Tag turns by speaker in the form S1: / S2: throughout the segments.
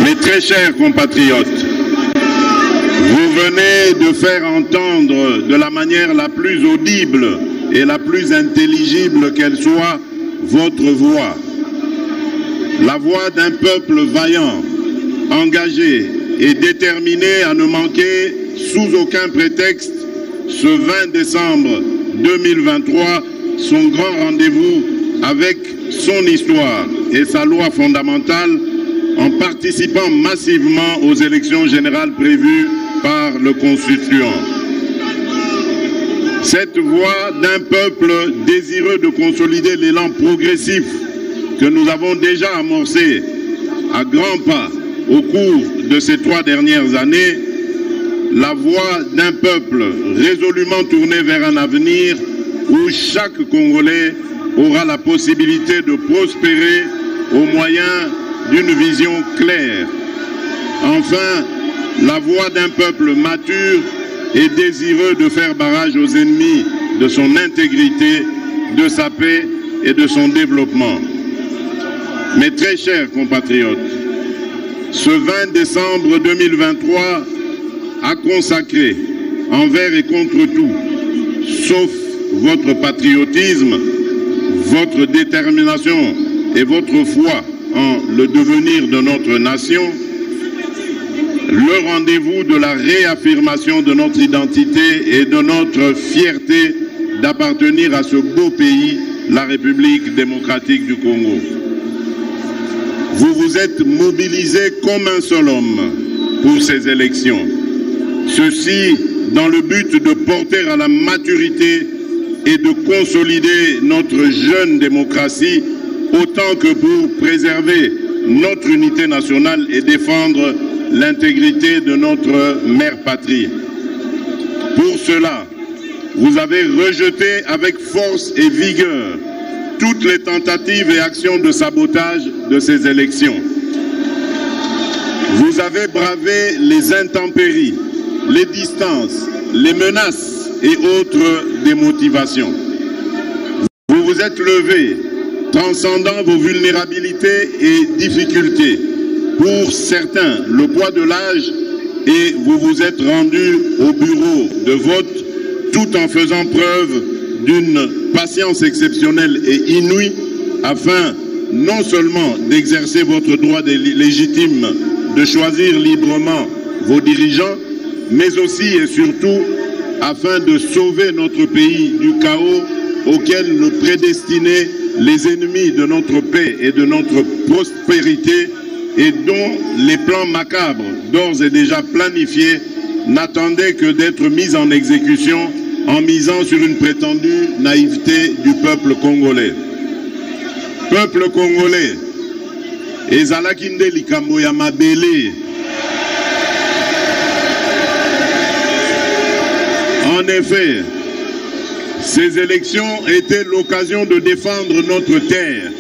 S1: Mes très chers compatriotes, vous venez de faire entendre de la manière la plus audible et la plus intelligible qu'elle soit votre voix. La voix d'un peuple vaillant, engagé et déterminé à ne manquer sous aucun prétexte ce 20 décembre 2023 son grand rendez-vous avec son histoire et sa loi fondamentale en participant massivement aux élections générales prévues par le Constituant. Cette voix d'un peuple désireux de consolider l'élan progressif que nous avons déjà amorcé à grands pas au cours de ces 3 dernières années, la voix d'un peuple résolument tourné vers un avenir où chaque Congolais aura la possibilité de prospérer au moyen d'une vision claire. Enfin, la voix d'un peuple mature et désireux de faire barrage aux ennemis de son intégrité, de sa paix et de son développement. Mes très chers compatriotes, ce 20 décembre 2023 a consacré envers et contre tout, sauf votre patriotisme, votre détermination et votre foi en le devenir de notre nation, le rendez-vous de la réaffirmation de notre identité et de notre fierté d'appartenir à ce beau pays, la République démocratique du Congo. Vous vous êtes mobilisés comme un seul homme pour ces élections. Ceci dans le but de porter à la maturité et de consolider notre jeune démocratie autant que pour préserver notre unité nationale et défendre l'intégrité de notre mère patrie. Pour cela, vous avez rejeté avec force et vigueur toutes les tentatives et actions de sabotage de ces élections. Vous avez bravé les intempéries, les distances, les menaces et autres démotivations. Vous vous êtes levé, transcendant vos vulnérabilités et difficultés. Pour certains, le poids de l'âge, et vous vous êtes rendu au bureau de vote tout en faisant preuve d'une patience exceptionnelle et inouïe afin non seulement d'exercer votre droit légitime de choisir librement vos dirigeants, mais aussi et surtout afin de sauver notre pays du chaos auquel le prédestinaient les ennemis de notre paix et de notre prospérité et dont les plans macabres, d'ores et déjà planifiés, n'attendaient que d'être mis en exécution en misant sur une prétendue naïveté du peuple congolais. Peuple congolais, ezalaki nde likambo ya mabele. En effet, ces élections étaient l'occasion de défendre notre terre.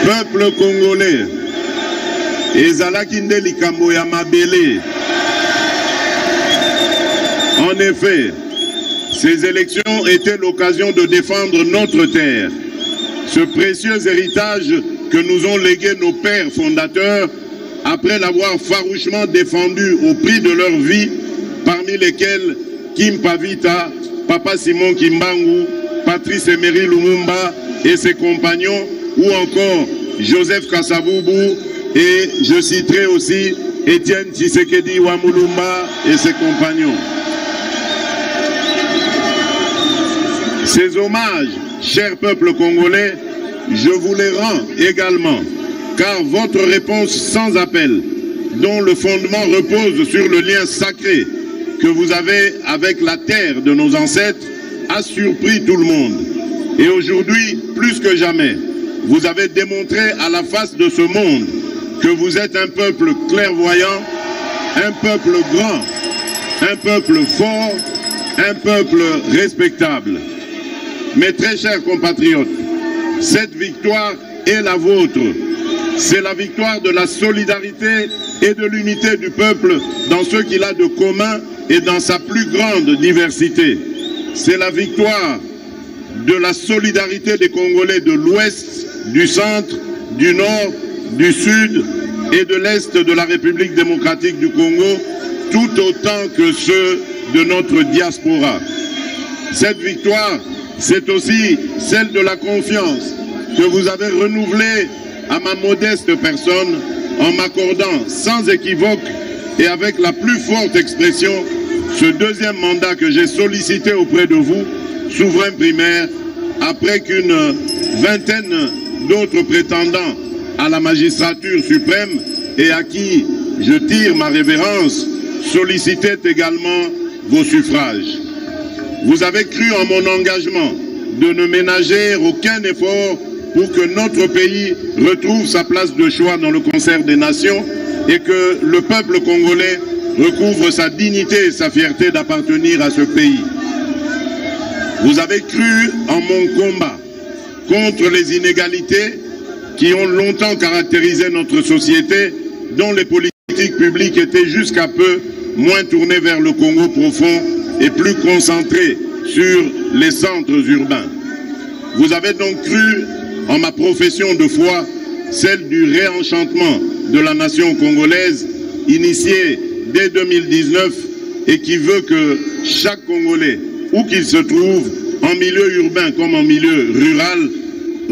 S1: Peuple congolais, ezalaki nde likambo ya mabele. En effet, ces élections étaient l'occasion de défendre notre terre, ce précieux héritage que nous ont légué nos pères fondateurs après l'avoir farouchement défendu au prix de leur vie, parmi lesquels Kim Pavita, Papa Simon Kimbangu, Patrice Emery Lumumba et ses compagnons, ou encore Joseph Kasavubu, et je citerai aussi Étienne Tshisekedi Wamulumba et ses compagnons. Ces hommages, chers peuples congolais, je vous les rends également, car votre réponse sans appel, dont le fondement repose sur le lien sacré que vous avez avec la terre de nos ancêtres, a surpris tout le monde. Et aujourd'hui, plus que jamais, vous avez démontré à la face de ce monde que vous êtes un peuple clairvoyant, un peuple grand, un peuple fort, un peuple respectable. Mes très chers compatriotes, cette victoire est la vôtre. C'est la victoire de la solidarité et de l'unité du peuple dans ce qu'il a de commun et dans sa plus grande diversité. C'est la victoire de la solidarité des Congolais de l'Ouest du centre, du nord, du sud et de l'est de la République démocratique du Congo, tout autant que ceux de notre diaspora. Cette victoire, c'est aussi celle de la confiance que vous avez renouvelée à ma modeste personne en m'accordant sans équivoque et avec la plus forte expression ce deuxième mandat que j'ai sollicité auprès de vous, souverain primaire, après qu'une vingtaine d'autres prétendants à la magistrature suprême et à qui je tire ma révérence sollicitaient également vos suffrages. Vous avez cru en mon engagement de ne ménager aucun effort pour que notre pays retrouve sa place de choix dans le concert des nations et que le peuple congolais recouvre sa dignité et sa fierté d'appartenir à ce pays. Vous avez cru en mon combat contre les inégalités qui ont longtemps caractérisé notre société, dont les politiques publiques étaient jusqu'à peu moins tournées vers le Congo profond et plus concentrées sur les centres urbains. Vous avez donc cru en ma profession de foi, celle du réenchantement de la nation congolaise, initiée dès 2019 et qui veut que chaque Congolais, où qu'il se trouve, en milieu urbain comme en milieu rural,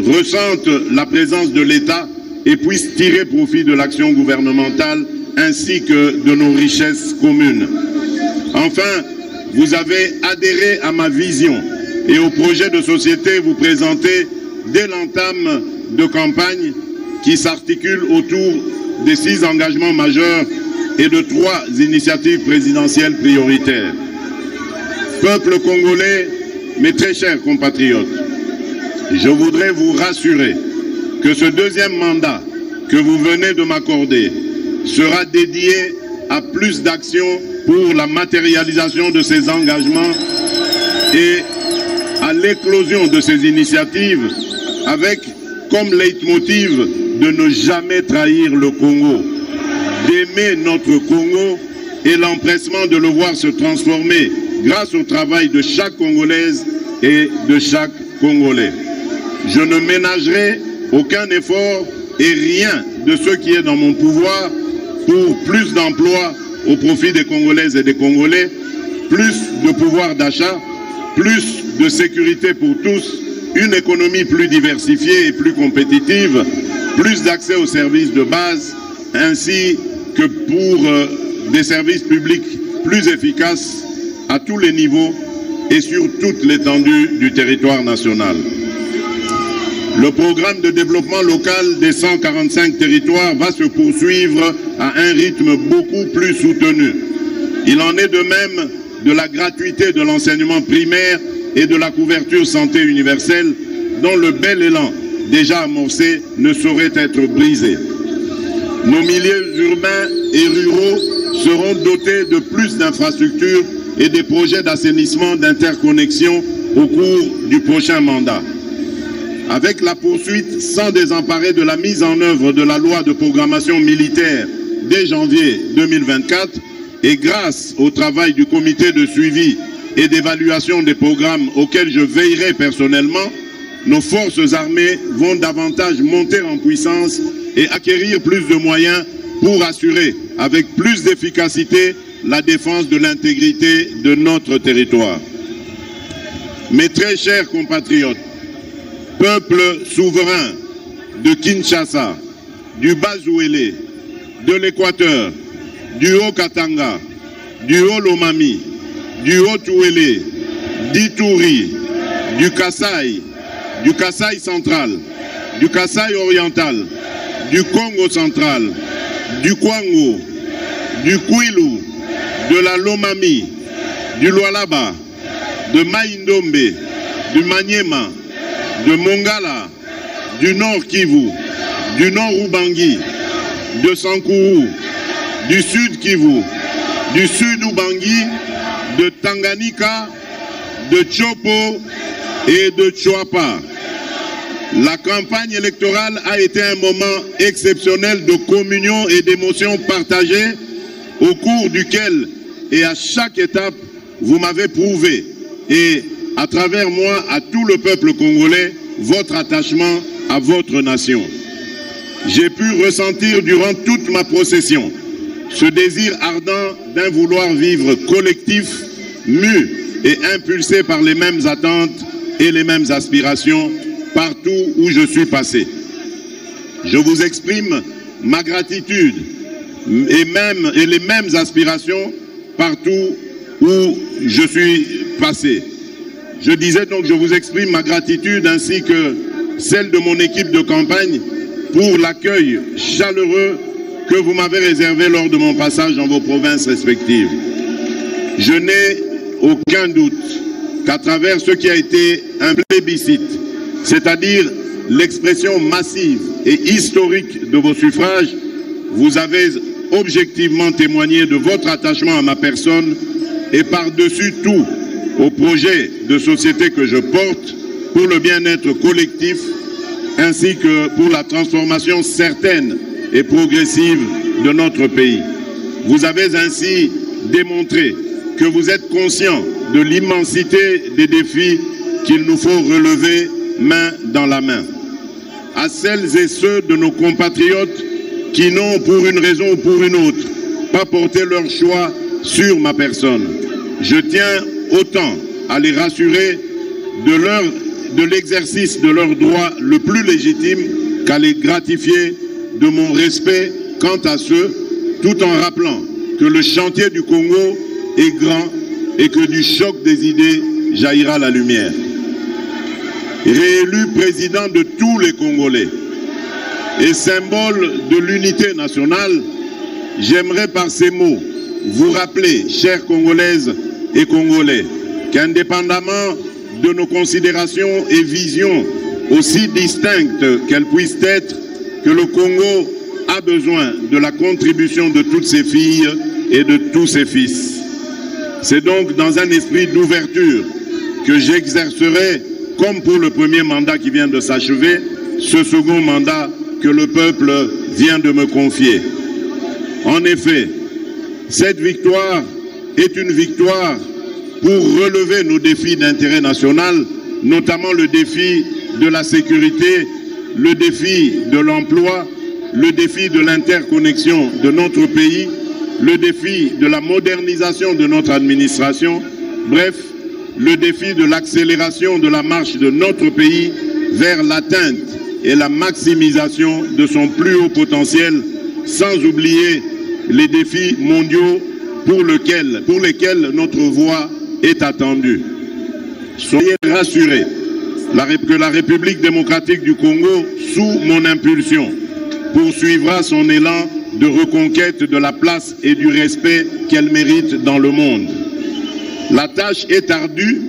S1: ressente la présence de l'État et puisse tirer profit de l'action gouvernementale ainsi que de nos richesses communes. Enfin, vous avez adhéré à ma vision et au projet de société vous présentez dès l'entame de campagne qui s'articule autour des 6 engagements majeurs et de 3 initiatives présidentielles prioritaires. Peuple congolais, mes très chers compatriotes, je voudrais vous rassurer que ce deuxième mandat que vous venez de m'accorder sera dédié à plus d'actions pour la matérialisation de ces engagements et à l'éclosion de ces initiatives avec comme leitmotiv de ne jamais trahir le Congo, d'aimer notre Congo et l'empressement de le voir se transformer grâce au travail de chaque Congolaise et de chaque Congolais. Je ne ménagerai aucun effort et rien de ce qui est dans mon pouvoir pour plus d'emplois au profit des Congolaises et des Congolais, plus de pouvoir d'achat, plus de sécurité pour tous, une économie plus diversifiée et plus compétitive, plus d'accès aux services de base, ainsi que pour des services publics plus efficaces à tous les niveaux et sur toute l'étendue du territoire national. Le programme de développement local des 145 territoires va se poursuivre à un rythme beaucoup plus soutenu. Il en est de même de la gratuité de l'enseignement primaire et de la couverture santé universelle, dont le bel élan déjà amorcé ne saurait être brisé. Nos milieux urbains et ruraux seront dotés de plus d'infrastructures et des projets d'assainissement d'interconnexion au cours du prochain mandat. Avec la poursuite sans désemparer de la mise en œuvre de la loi de programmation militaire dès janvier 2024 et grâce au travail du comité de suivi et d'évaluation des programmes auxquels je veillerai personnellement, nos forces armées vont davantage monter en puissance et acquérir plus de moyens pour assurer avec plus d'efficacité la défense de l'intégrité de notre territoire. Mes très chers compatriotes, peuple souverain de Kinshasa, du Bas-Ouélé, de l'Équateur, du Haut-Katanga, du Haut-Lomami, du Haut-Ouélé, d'Ituri, du Kasaï central, du Kasaï oriental, du Congo central, du Kwango, du Kwilu, de la Lomami, du Lualaba, de Maïndombe, du Maniema, de Mongala, du Nord Kivu, du Nord Ubangi, de Sankuru, du Sud Kivu, du Sud Ubangi, de Tanganyika, de Tchopo et de Tchouapa. La campagne électorale a été un moment exceptionnel de communion et d'émotions partagées au cours duquel et à chaque étape vous m'avez prouvé et à travers moi à tout le peuple congolais votre attachement à votre nation. J'ai pu ressentir durant toute ma procession ce désir ardent d'un vouloir vivre collectif, mu et impulsé par les mêmes attentes et les mêmes aspirations partout où je suis passé. Je vous exprime ma gratitude et les mêmes aspirations partout où je suis passé. Je disais donc, je vous exprime ma gratitude ainsi que celle de mon équipe de campagne pour l'accueil chaleureux que vous m'avez réservé lors de mon passage dans vos provinces respectives. Je n'ai aucun doute qu'à travers ce qui a été un plébiscite, c'est-à-dire l'expression massive et historique de vos suffrages, vous avez objectivement témoigné de votre attachement à ma personne et par-dessus tout au projet de société que je porte pour le bien-être collectif ainsi que pour la transformation certaine et progressive de notre pays. Vous avez ainsi démontré que vous êtes conscient de l'immensité des défis qu'il nous faut relever main dans la main. À celles et ceux de nos compatriotes qui n'ont, pour une raison ou pour une autre, pas porté leur choix sur ma personne, je tiens autant à les rassurer de l'exercice de leur droit le plus légitime qu'à les gratifier de mon respect quant à ceux, tout en rappelant que le chantier du Congo est grand et que du choc des idées jaillira la lumière. Réélu président de tous les Congolais et symbole de l'unité nationale, j'aimerais par ces mots vous rappeler, chères Congolaises et Congolais, qu'indépendamment de nos considérations et visions aussi distinctes qu'elles puissent être, que le Congo a besoin de la contribution de toutes ses filles et de tous ses fils. C'est donc dans un esprit d'ouverture que j'exercerai, comme pour le premier mandat qui vient de s'achever, ce second mandat que le peuple vient de me confier. En effet, cette victoire est une victoire pour relever nos défis d'intérêt national, notamment le défi de la sécurité, le défi de l'emploi, le défi de l'interconnexion de notre pays, le défi de la modernisation de notre administration, bref, le défi de l'accélération de la marche de notre pays vers l'atteinte et la maximisation de son plus haut potentiel, sans oublier les défis mondiaux pour lesquels notre voix est attendue. Soyez rassurés que la République démocratique du Congo, sous mon impulsion, poursuivra son élan de reconquête de la place et du respect qu'elle mérite dans le monde. La tâche est ardue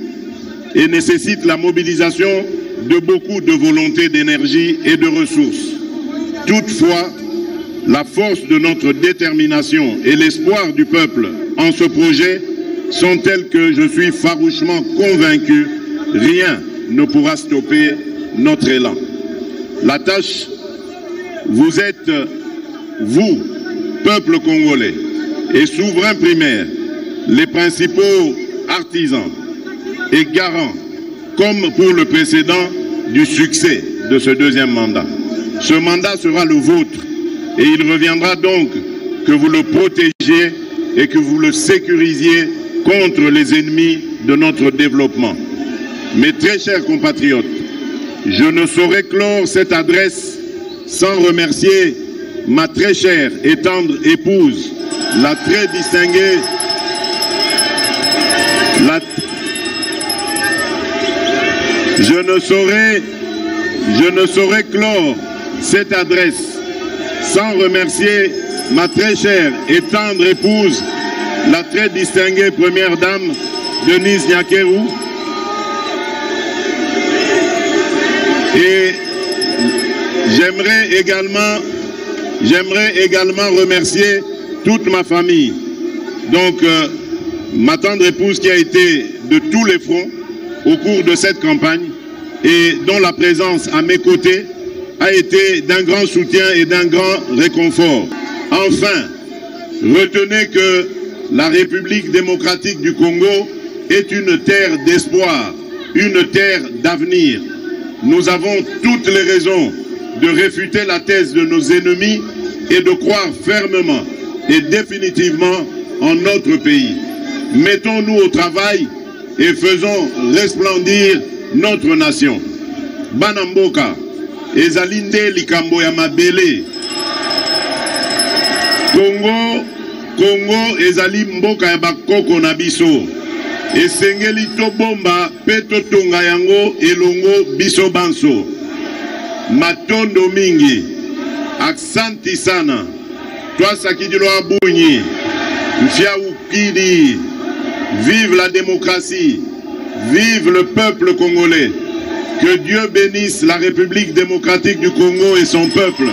S1: et nécessite la mobilisation de beaucoup de volonté, d'énergie et de ressources. Toutefois, la force de notre détermination et l'espoir du peuple en ce projet sont tels que je suis farouchement convaincu, rien ne pourra stopper notre élan. La tâche, vous êtes, vous, peuple congolais et souverain primaire, les principaux artisans et garants, comme pour le précédent, du succès de ce deuxième mandat. Ce mandat sera le vôtre et il reviendra donc que vous le protégiez et que vous le sécurisiez contre les ennemis de notre développement. Mes très chers compatriotes, je ne saurais clore cette adresse sans remercier ma très chère et tendre épouse, la très distinguée, Je ne saurais clore cette adresse sans remercier ma très chère et tendre épouse, la très distinguée première dame, Denise Nyakeru, et j'aimerais également remercier toute ma famille. Donc, ma tendre épouse qui a été de tous les fronts au cours de cette campagne et dont la présence à mes côtés a été d'un grand soutien et d'un grand réconfort. Enfin, retenez que la République démocratique du Congo est une terre d'espoir, une terre d'avenir. nous avons toutes les raisons de réfuter la thèse de nos ennemis et de croire fermement et définitivement en notre pays. Mettons-nous au travail et faisons resplendir notre nation. Banamboka, ezalinde likambo ya mabele. Congo ezali mboka ya bakoko na biso. Esengeli to bomba peto tonga yango elongo biso banso. Matondo mingi. Aksanti sana. Toi Sakidilo Abunyi. Mfia Ukidi. Vive la démocratie. Vive le peuple congolais. Que Dieu bénisse la République démocratique du Congo et son peuple.